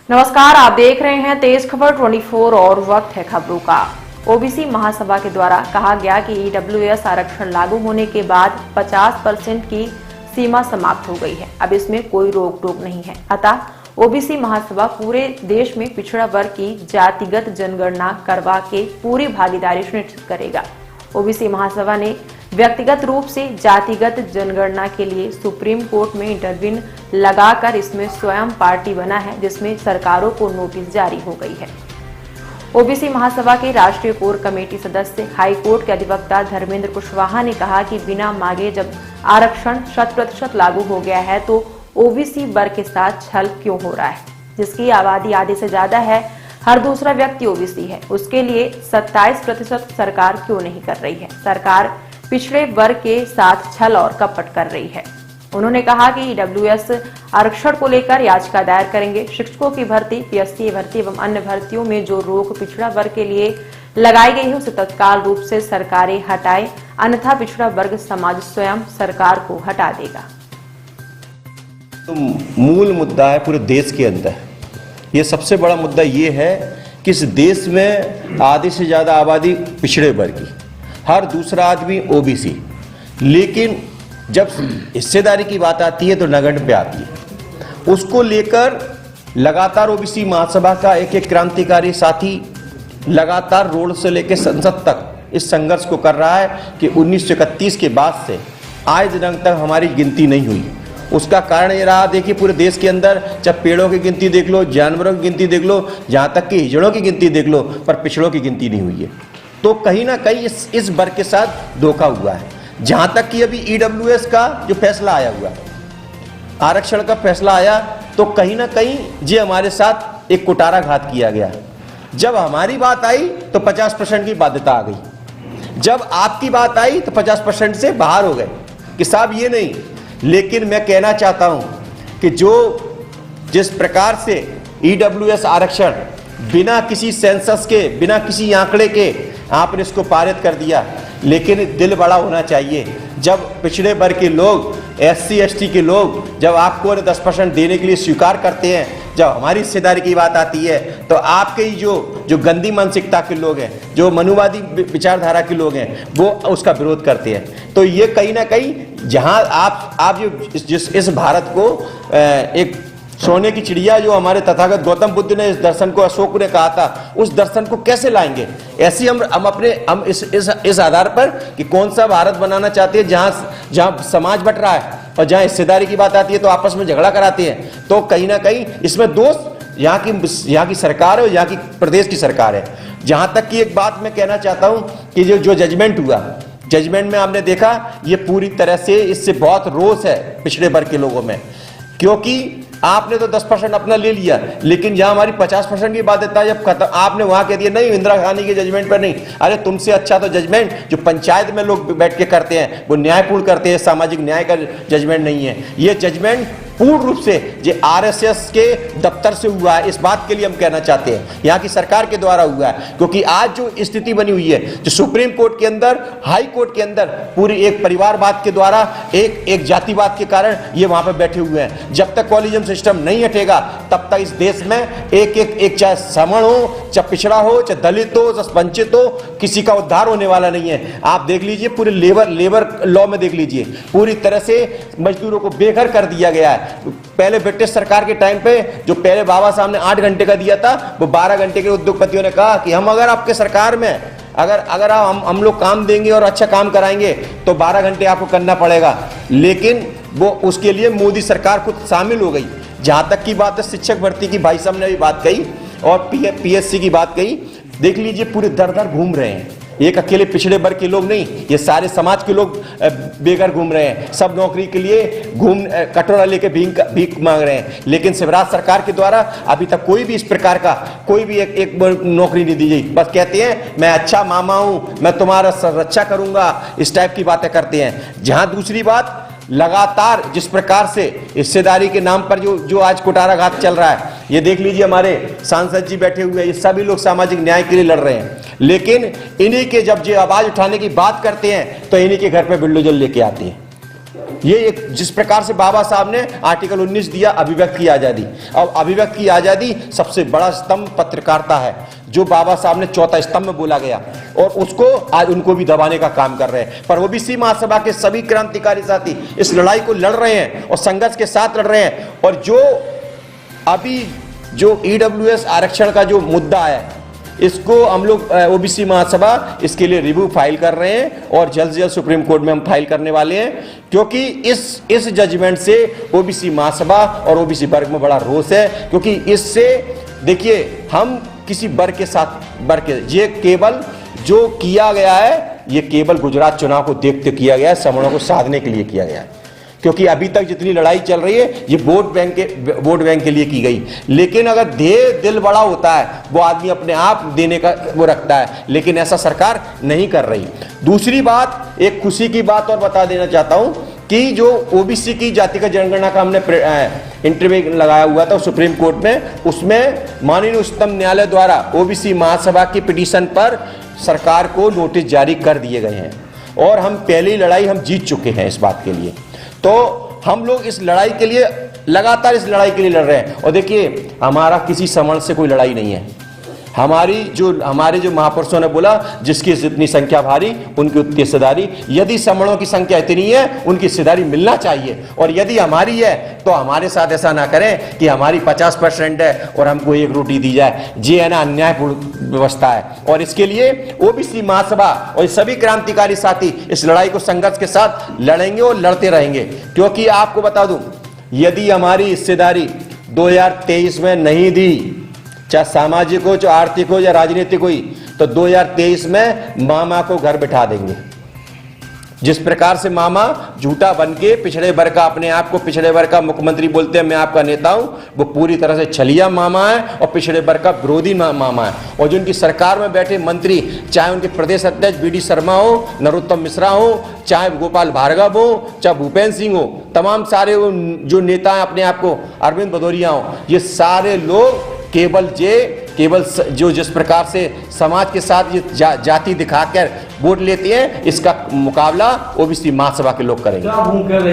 नमस्कार, आप देख रहे हैं तेज खबर 24 और वक्त है खबरों का। ओबीसी महासभा के द्वारा कहा गया कि ईडब्ल्यूएस आरक्षण लागू होने के बाद 50% की सीमा समाप्त हो गई है। अब इसमें कोई रोक टोक नहीं है। अतः ओबीसी महासभा पूरे देश में पिछड़ा वर्ग की जातिगत जनगणना करवा के पूरी भागीदारी सुनिश्चित करेगा। ओबीसी महासभा ने व्यक्तिगत रूप से जातिगत जनगणना के लिए सुप्रीम कोर्ट में इंटरव्यू लगाकर इसमें स्वयं पार्टी बना है, जिसमें सरकारों को नोटिस जारी हो गई है। ओबीसी महासभा के राष्ट्रीय कोर कमेटी सदस्य हाई कोर्ट के अधिवक्ता धर्मेंद्र कुशवाहा ने कहा कि बिना मांगे जब आरक्षण 100% लागू हो गया है तो ओबीसी वर्ग के साथ छल क्यों हो रहा है। जिसकी आबादी आधे से ज्यादा है, हर दूसरा व्यक्ति ओबीसी है, उसके लिए 27% सरकार क्यों नहीं कर रही है। सरकार पिछड़े वर्ग के साथ छल और कपट कर रही है। उन्होंने कहा कि ईडब्ल्यूएस आरक्षण को लेकर याचिका दायर करेंगे। शिक्षकों की भर्ती, पीएससी भर्ती एवं अन्य भर्तियों में जो रोक पिछड़ा वर्ग के लिए लगाई गई है उसे तत्काल रूप से सरकारें हटाए, अन्यथा पिछड़ा वर्ग समाज स्वयं सरकार को हटा देगा। तो मूल मुद्दा है पूरे देश के अंदर, ये सबसे बड़ा मुद्दा ये है कि इस देश में आधे से ज्यादा आबादी पिछड़े वर्ग की, हर दूसरा आदमी ओबीसी, लेकिन जब हिस्सेदारी की बात आती है तो नगण्य पे आती है। उसको लेकर लगातार ओबीसी महासभा का एक एक क्रांतिकारी साथी लगातार रोड से लेकर संसद तक इस संघर्ष को कर रहा है कि 1931 के बाद से आज दिनांक तक हमारी गिनती नहीं हुई। उसका कारण ये रहा, देखिए पूरे देश के अंदर जब पेड़ों की गिनती देख लो, जानवरों की गिनती देख लो, जहाँ तक कि हिजड़ों की गिनती देख लो, पर पिछड़ों की गिनती नहीं हुई है। तो कहीं ना कहीं इस वर्ग के साथ धोखा हुआ है। जहां तक कि अभी ईडब्ल्यूएस का जो फैसला आया हुआ, आरक्षण का फैसला आया, तो कहीं ना कहीं ये हमारे साथ एक कुटाराघात किया गया। जब हमारी बात आई तो 50% की बाध्यता आ गई, जब आपकी बात आई तो 50% से बाहर हो गए कि साहब ये नहीं। लेकिन मैं कहना चाहता हूं कि जिस प्रकार से ईडब्ल्यूएस आरक्षण बिना किसी सेंसस के, बिना किसी आंकड़े के आपने इसको पारित कर दिया, लेकिन दिल बड़ा होना चाहिए। जब पिछड़े वर्ग के लोग, एससी एसटी के लोग जब आपको 10% देने के लिए स्वीकार करते हैं, जब हमारी हिस्सेदारी की बात आती है तो आपके ही जो गंदी मानसिकता के लोग हैं, जो मनुवादी विचारधारा के लोग हैं, वो उसका विरोध करते हैं। तो ये कहीं ना कहीं जहां आप जो इस भारत को एक सोने की चिड़िया, जो हमारे तथागत गौतम बुद्ध ने इस दर्शन को, अशोक ने कहा था, उस दर्शन को कैसे लाएंगे। ऐसी हम इस आधार पर कि कौन सा भारत बनाना चाहते हैं जहां समाज बट रहा है और जहां हिस्सेदारी की बात आती है तो आपस में झगड़ा कराते हैं। तो कहीं ना कहीं इसमें दोष यहाँ की सरकार है और यहाँ की प्रदेश की सरकार है। जहां तक की एक बात मैं कहना चाहता हूं कि जो जजमेंट हुआ, जजमेंट में आपने देखा ये पूरी तरह से, इससे बहुत रोष है पिछड़े वर्ग के लोगों में, क्योंकि आपने तो 10% अपना ले लिया, लेकिन जहां हमारी 50% की बाध्यता जब खत्म, आपने वहां कह दिया नहीं इंदिरा गांधी के जजमेंट पर नहीं। अरे तुमसे अच्छा तो जजमेंट जो पंचायत में लोग बैठ के करते हैं, वो न्यायपूर्ण करते हैं, सामाजिक न्याय का जजमेंट नहीं है। ये जजमेंट पूर्ण रूप से जो आरएसएस के दफ्तर से हुआ है, इस बात के लिए हम कहना चाहते हैं यहाँ की सरकार के द्वारा हुआ है। क्योंकि आज जो स्थिति बनी हुई है, जो सुप्रीम कोर्ट के अंदर, हाई कोर्ट के अंदर पूरी एक परिवारवाद के द्वारा, एक जातिवाद के कारण ये वहां पर बैठे हुए हैं। जब तक कॉलिजन सिस्टम नहीं हटेगा तब तक इस देश में एक चाहे समण हो, चाहे पिछड़ा हो, चाहे दलित हो, चाहे वंचित हो, किसी का उद्धार होने वाला नहीं है। आप देख लीजिए पूरे लेबर लॉ में देख लीजिए, पूरी तरह से मजदूरों को बेघर कर दिया गया है। पहले ब्रिटिश सरकार के टाइम पे जो पहले बाबा साहब ने 8 घंटे का दिया था, वो 12 घंटे के उद्योगपतियों ने कहा कि हम अगर आपके सरकार में अगर हम लोग काम देंगे और अच्छा काम कराएंगे तो 12 घंटे आपको करना पड़ेगा। लेकिन वो उसके लिए मोदी सरकार खुद शामिल हो गई। जहां तक की बात है शिक्षक भर्ती की, भाई साहब ने भी बात कही, और पीएससी की बात कही। देख लीजिए पूरे दर दर घूम रहे हैं, एक अकेले पिछड़े वर्ग के लोग नहीं, ये सारे समाज के लोग बेघर घूम रहे हैं। सब नौकरी के लिए कटोरा लेके भीख मांग रहे हैं। लेकिन शिवराज सरकार के द्वारा अभी तक कोई भी इस प्रकार का कोई भी एक नौकरी नहीं दी गई। बस कहते हैं मैं अच्छा मामा हूं, मैं तुम्हारा रक्षा करूंगा, इस टाइप की बातें करते हैं। जहां दूसरी बात, लगातार जिस प्रकार से हिस्सेदारी के नाम पर जो आज कुटाराघात चल रहा है, ये देख लीजिए हमारे सांसद जी बैठे हुए हैं, ये सभी लोग सामाजिक न्याय के लिए लड़ रहे हैं। लेकिन इन्हीं के जब ये आवाज उठाने की बात करते हैं तो इन्हीं के घर पे बुलडोजर लेके आते हैं। ये एक जिस प्रकार से बाबा साहब ने आर्टिकल 19 दिया, अभिव्यक्ति की आजादी। अब अभिव्यक्ति की आजादी सबसे बड़ा स्तंभ पत्रकारिता है, जो बाबा साहब ने चौथा स्तंभ बोला गया, और उसको आज उनको भी दबाने का काम कर रहे हैं। पर ओबीसी महासभा के सभी क्रांतिकारी साथी इस लड़ाई को लड़ रहे हैं और संघर्ष के साथ लड़ रहे हैं। और जो अभी जो ईडब्ल्यूएस आरक्षण का जो मुद्दा है, इसको हम लोग ओबीसी महासभा इसके लिए रिव्यू फाइल कर रहे हैं और जल्द से जल्द सुप्रीम कोर्ट में हम फाइल करने वाले हैं, क्योंकि इस जजमेंट से ओबीसी महासभा और ओबीसी वर्ग में बड़ा रोष है। क्योंकि इससे देखिए, हम किसी वर्ग के साथ ये केवल जो किया गया है, ये केवल गुजरात चुनाव को देखते किया गया है, सवर्णों को साधने के लिए किया गया है। क्योंकि अभी तक जितनी लड़ाई चल रही है, ये वोट बैंक के लिए की गई। लेकिन अगर दिल बड़ा होता है, वो आदमी अपने आप देने का वो रखता है, लेकिन ऐसा सरकार नहीं कर रही। दूसरी बात, एक खुशी की बात और बता देना चाहता हूं कि जो ओबीसी की जातिगत जनगणना का हमने इंटरव्यू लगाया हुआ था सुप्रीम कोर्ट में, उसमें माननीय उच्चतम न्यायालय द्वारा ओबीसी महासभा की पिटीशन पर सरकार को नोटिस जारी कर दिए गए हैं, और हम पहली लड़ाई हम जीत चुके हैं इस बात के लिए। तो हम लोग इस लड़ाई के लिए लगातार इस लड़ाई के लिए लड़ रहे हैं। और देखिए, हमारा किसी समण से कोई लड़ाई नहीं है। हमारे जो महापुरुषों ने बोला, जिसकी जितनी संख्या भारी उनकी उतनी हिस्सेदारी। यदि समणों की संख्या इतनी है, उनकी हिस्सेदारी मिलना चाहिए। और यदि हमारी है तो हमारे साथ ऐसा ना करें कि हमारी 50% है और हमको एक रोटी दी जाए। ये है ना अन्यायपूर्ण व्यवस्था है। और इसके लिए ओबीसी महासभा और सभी क्रांतिकारी साथी इस लड़ाई को संघर्ष के साथ लड़ेंगे और लड़ते रहेंगे। क्योंकि आपको बता दूं, यदि हमारी हिस्सेदारी 2023 में नहीं दी, चाहे सामाजिक हो, चाहे आर्थिक हो या राजनीतिक हुई, तो 2023 में मामा को घर बिठा देंगे। जिस प्रकार से मामा झूठा बन के पिछड़े वर्ग का, अपने आप को पिछड़े वर्ग का मुख्यमंत्री बोलते हैं, मैं आपका नेता हूं, वो पूरी तरह से छलिया मामा है और पिछड़े वर्ग का विरोधी मामा है। और जो उनकी सरकार में बैठे मंत्री, चाहे उनके प्रदेश अध्यक्ष बीडी शर्मा हो, नरोत्तम मिश्रा हो, चाहे गोपाल भार्गव हो, चाहे भूपेंद्र सिंह हो, तमाम सारे जो नेता हैं अपने आप को अरविंद भदौरिया हो, ये सारे लोग केवल जो जिस प्रकार से समाज के साथ ये जाति दिखाकर वोट लेते हैं, इसका मुकाबला ओबीसी महासभा के लोग करेंगे।